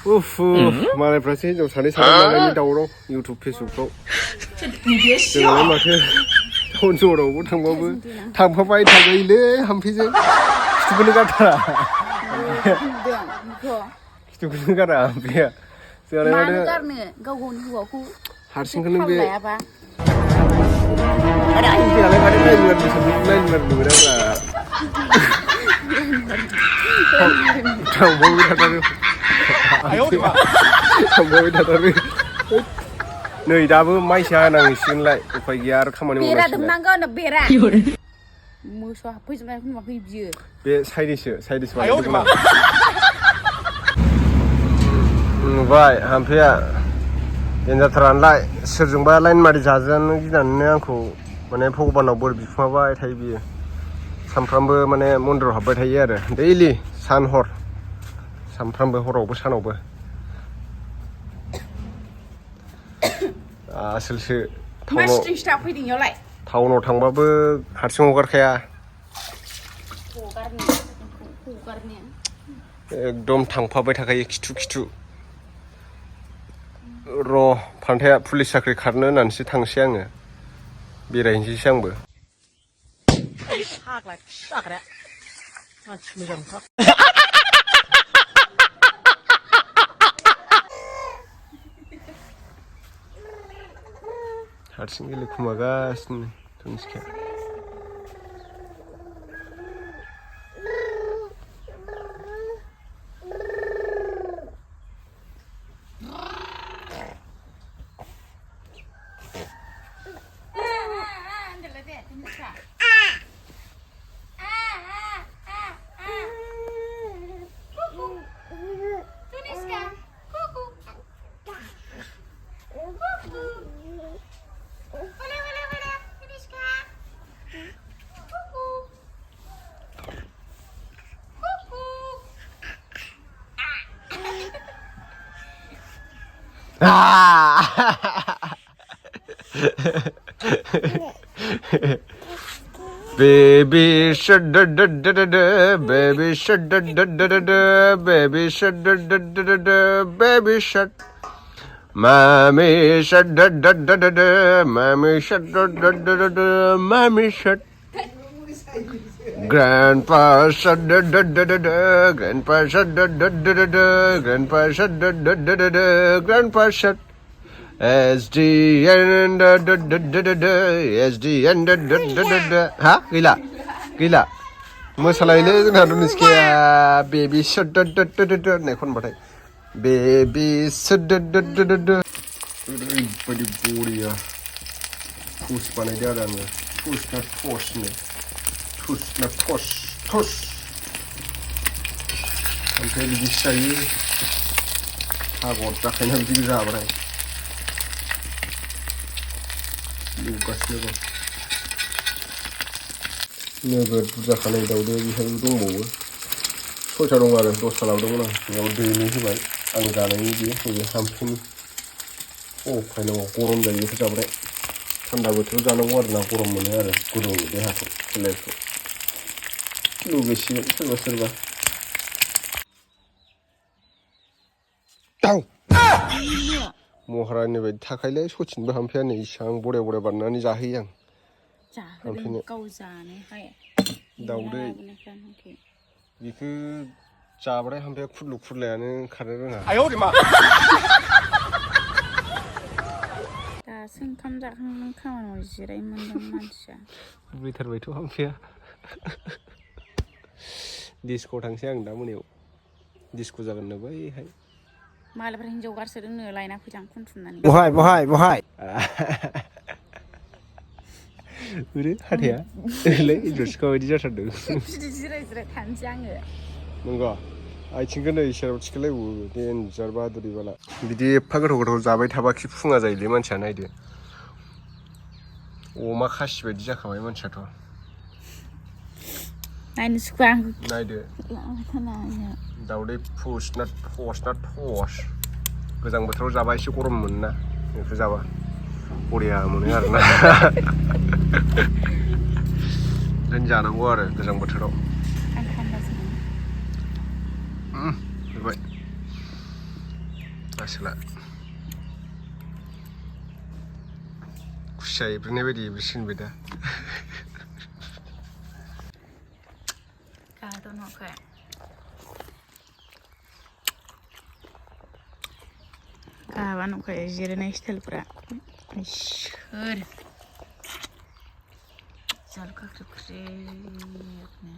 उफ मालायफ्रासो हिनजाव सानै साथाम दावराव इउटुब फेसबुकफ्राव जोंनालाय माथो टाउन सहरावबो थांबाबो थांफाबाय थाजायोलै हाम्फेजों खिथुखौनो गारथारा खिथुखौनो गारा हाम्फेया जोंहालाय माथो गारनो गाव गावनि हौवाखौ हारसिंखौनो बे लायाबा जोंहालाय माथो लाइन मार नुग्राब्रा थांबाय थाथारो नै दाबो माइसो हानांसिगोनलाय उफाय गैया आरो खामानि मावनांसिगोन बेरा मोसौ हाबफैजोबनाय नुवाखै बियो बे साइडिसो नुबाय हाम्फेया देन्जारथारानोलाय सोरजोंबा लाइन मारि जाजानो गिनानैनो आंखौ माने भगबानाव बोर बिखुमाबाय थायो बियो सानफ्रामबो माने मन्दिराव हाबबाय थायो आरो दैलि सान हर सानफ्रामबो हरावबो सानावबो आसोलसो टाउनाव थांबाबो हारसिं हगारखाया एकदम थांफाबाय थाखायो खिथु र' फान्थाया पुलिस साख्रि खारनो होननानैसो थांसै आङो बेरायहैनोसैसो आंबो हारसिं गेलेखुमागासिनो थुनसिखाया Baby shark da da da da da, baby shark da da da da da, baby shark da da da da da, baby shark. Mommy shark da da da da da, mommy shark da da da da da, mommy shark. Grandpa shark da da da da da, grandpa shark da da da da da, grandpa shark da da da da da, grandpa shark. SDN da da da da da da, SDN da da da da da. Ha? Gila. मोसालायनो जोंहा दुनिसखाया baby सट द द द द होननाय खनबाथाय baby सट द द द द द ओरैबायदि बरिया टस बानायदों आरो आङो टस ना टस ओमफ्राय बिदिसो जायो आगर जाखायना बिदि जाबाथाय नुगासिनो दं नोगोद बुरजा खानाय दाउदै बेहायबो दंबावो 6टा दं आरो 10टा लाबोदोंमोन आं बेयाव दैनि होबाय आं जानायनि बे हाम्फेनि फाइनाव गरम जायो बेखौ जाबाथाय थान्दा बोथोराव जानांगौ आरो ना गरम मोनो आरो गुदुं देहाखौ सोलेरखौ लुबैसिगोन सोरबा महारानि बायदि थाखायलै सचिनबो हाम्फेया नै इसेबां बरिया बानायनानै जाहोयो आं हाम्फेनो दाउदै बेखौ जाबाथाय हाम्फेया खुरलायानो खारनो रोङा दासो ओंखाम जाखांनानै खामानियाव जिरायनो मोनदों मानसिया बुरैथारबायथ' हाम्फेया डिस्क'आव थांसै आं दा मोनायाव डिस्क' जागोननो बैहाय मालायफ्रा हिनजाव गारसोदोंनो लायना फैदां खनथुमनानै बहाय ओरै हाथाया ओरैलाय हिनजावसिखा बायदि जाथारदों बिदि जिराय थानोसै आङो नंगौ आथिंखौ नै सेराव थिखोलायबो देन्जार बाहादुरि बाला बिदि एफा गोथाव जाबाय थाबा खि फुङा जायोलै मानसिया नायदो अमा खासि बायदि जाखाबाय मानसियाथ' नायनो सुखुवा आं नायदो दाउदै फुस ना थस गोजां बोथोराव जाबा एसे गरम मोनो ना बेखौ जाबा बरिया मोनो आरोना ओंखायनो जानांगौ आरो गोजां बोथोराव आसोला खुसिया एब्रेनाय बायदि एब्रेसिनबाय दा गाहाथ' न'खाय गाहाबा न'खाय जिरायनाय स्टाइलफ्रा सोर जाल खाख्रेब ख्रेबनो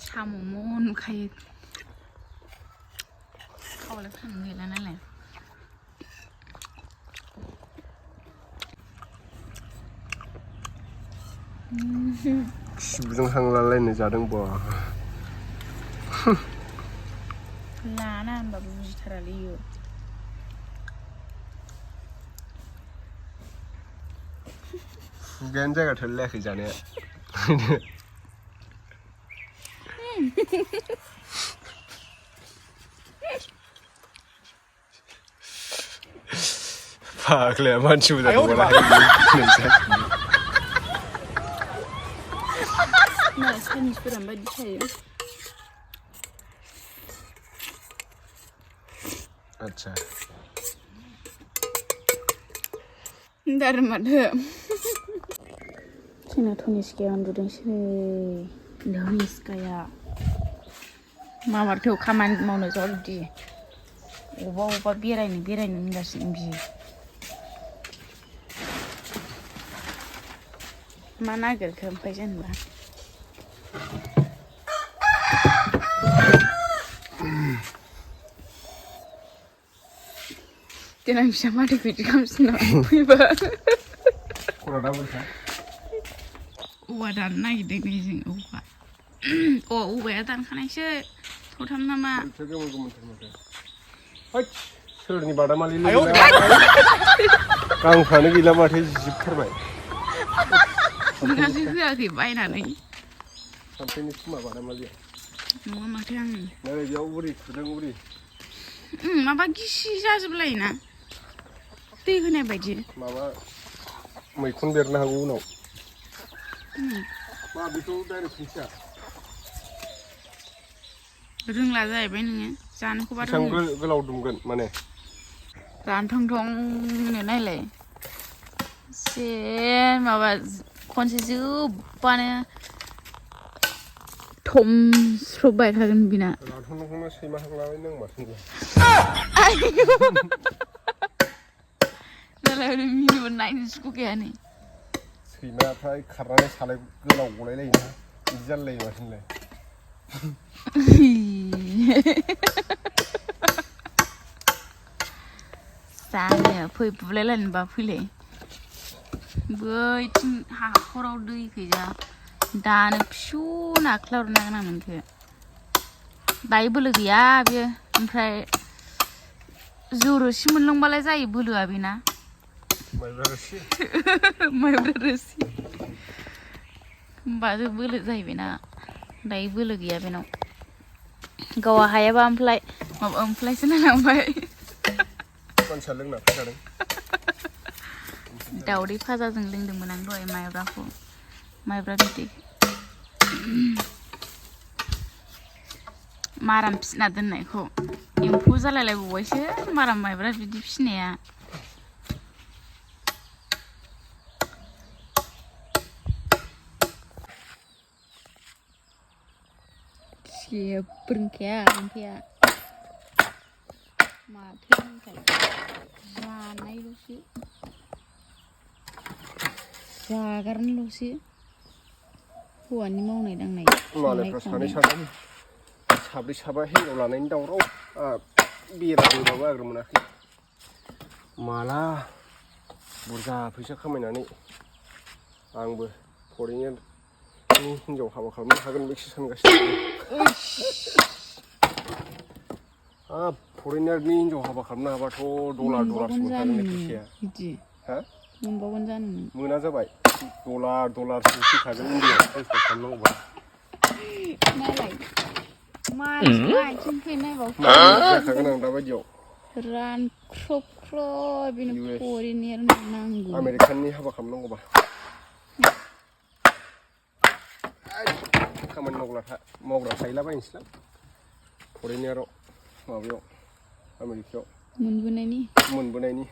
साम' नुखायो खावलाय फाननो गैला नालाय खिबुजों हांलालायनाय जादों बा लाना होनबाबो बुजिथारालै इयो खुगायानो जायगा थोलायाखै जानाया फाग्लाया मानसि बुरजा ना चाइनिसफोरा बायदि थायो आच्छा दार माथो जोंना धनिस्काया उन्दुदोंसै धनिस्काया मामारथौ खामानि मावनो जल्दि अबा बेरायनो होनगासिनो बियो मा नागिरखो ओमफ्राय जेनेबा देनां फिसा माथोखौ बिदि खालामसिना फैबा औवा दाननो नागिरदों नै जों औवाया दानखानायसो थथाम नामा सोरनि बादामालि गांफ्रानो गैला माथो जिजोबथारबाय नोंहासो होआखै बायनानै सामफ्राइनि खोमा बादामालिया नङा माथो आं नै बेयाव उरि थुदों उरि माबा गिसि जाजोबलायोना दै होनाय बायदि माबा मैखुन बेरनो हागौ उनाव मा बेखौ डाइरेक्ट खिन्थिया रोंला जाहैबाय नोङो जानोखौबाथ' बेसेबां गोलाव दुमगोन माने रानथंथंनो नायलाय एसे माबा खनसे जोबबानो थमस्रब बायखागोन बिना रानथंथंखौनो सैमा हांलाबाय नांबाथों नालाय मिनिबो नायनो सुखु गैया नै सैमाफ्रा खारनानै सालाय गोलाव गलायलायोना बिदि जालायो माथोलाय जानो फै बुलायलायनोबा फैलाय बैथिं हाखराव दै गैया दानो फिसु नाख्लाहरनांगोन आं नोंखौ दायो बोलो गैया बेयो ओमफ्राय जौ रोसि मोनलोंबालाय जायो बोलोआ बेना माइब्रा रोसि होमबासो बोलो जायो बेना दायो बोलो गैया बेनाव गावा हायाबा ओमफ्रायसो नालांबाय मानसिया लोंना फैखादों दावदै फाजाजों लोंदोंमोन आं दहाय माइब्रा बिदै माराम फिसिना दोननायखौ एम्फौ जालायलायबावबायसो माराम माइब्रा बिदि फिसिनाया जेबो रोंखाया ओमफ्राय माथो होनखायो जानायल'सो जागारनोल'सो हौवानि मावनाय दांनाय मालायफ्रा सानै साथाम साब्रै साबा हिनजाव लानायनि दावराव बेरा होबाबो आग्रो मोनाखै माला बुरजा फैसा खामायनानै आंबो फरेनियारनि हिनजाव हाबा खालामनो हागोन बेखौसो सानगासिनो फरेनियारनि हिनजाव हाबा खालामनो हाबाथ' डलारसो मोनखागोन फैसाया बिदि हा मोनबावगोन जानो मोना जाबाय डलारसो फैखागोन इन्डियायाव ट्रेन्सफार खालामनांगौबा नालाय मानसिनि आथिं फैनाय जाखागोन आं दा बायदियाव रानख्रब ख्ल' बेनो US. फरिनियर नांगौ आमेरिकाननि हाबा खालामनांगौबा खामानि मावग्रा थाहैलाबायनोसैलां फरेनियाराव माबायाव आमेरिकायाव मोनबोनायनि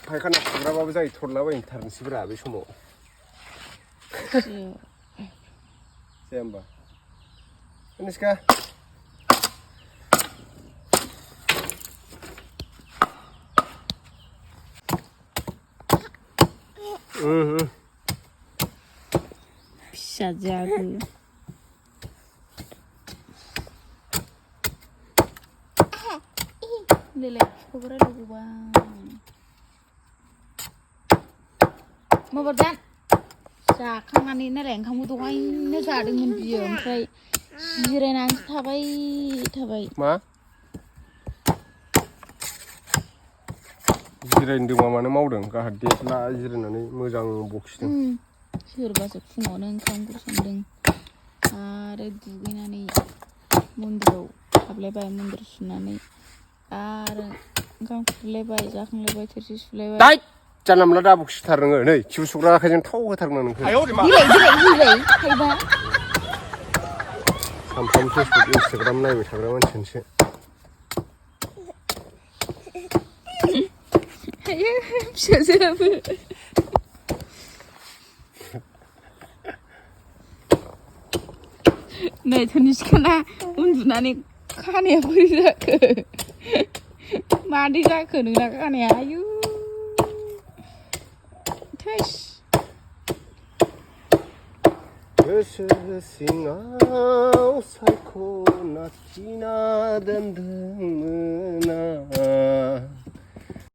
फायखाना खुग्राबाबो जाहैथारलाबायथारनोसैब्रा बे समाव जाया होमबा निस्का फिसाजोआबो देलाय बिफाखौ रायलायगौबा माबादान जाखांनानै नालाय ओंखामखौ दहायनो जादोंमोन बियो ओमफ्राय जिरायनानैसो थाबाय मा जिरायदोंबा मानो मावदों गाहा देथला जिरायनानै मोजां बखिदों सोरबासो फुङावनो ओंखाम ओंख्रि संदों आरो दुगैनानै मन्दिराव हाबलायबाय मन्दिर सुनानै आरो ओंखाम खुरलायबाय जाखांलायबाय थोरसि सुलायबाय जानला मोनला दा बखिथार नोङो नै खिबु सुग्रा आखाइजों थाव होथारगोन नोंखौ देलाय थाइबा सानफ्रामबो फेसबुक इन्सटाग्राम नायबाय थाग्रा मानसियानोसो फिसाजोआबो नै निस्काना उन्दुनानै खानाया बोरै जाखो मादै जाखो नोंना खानाया आयु थैस गोसो सिङाव सायख'ना थिना दोनदोंमोन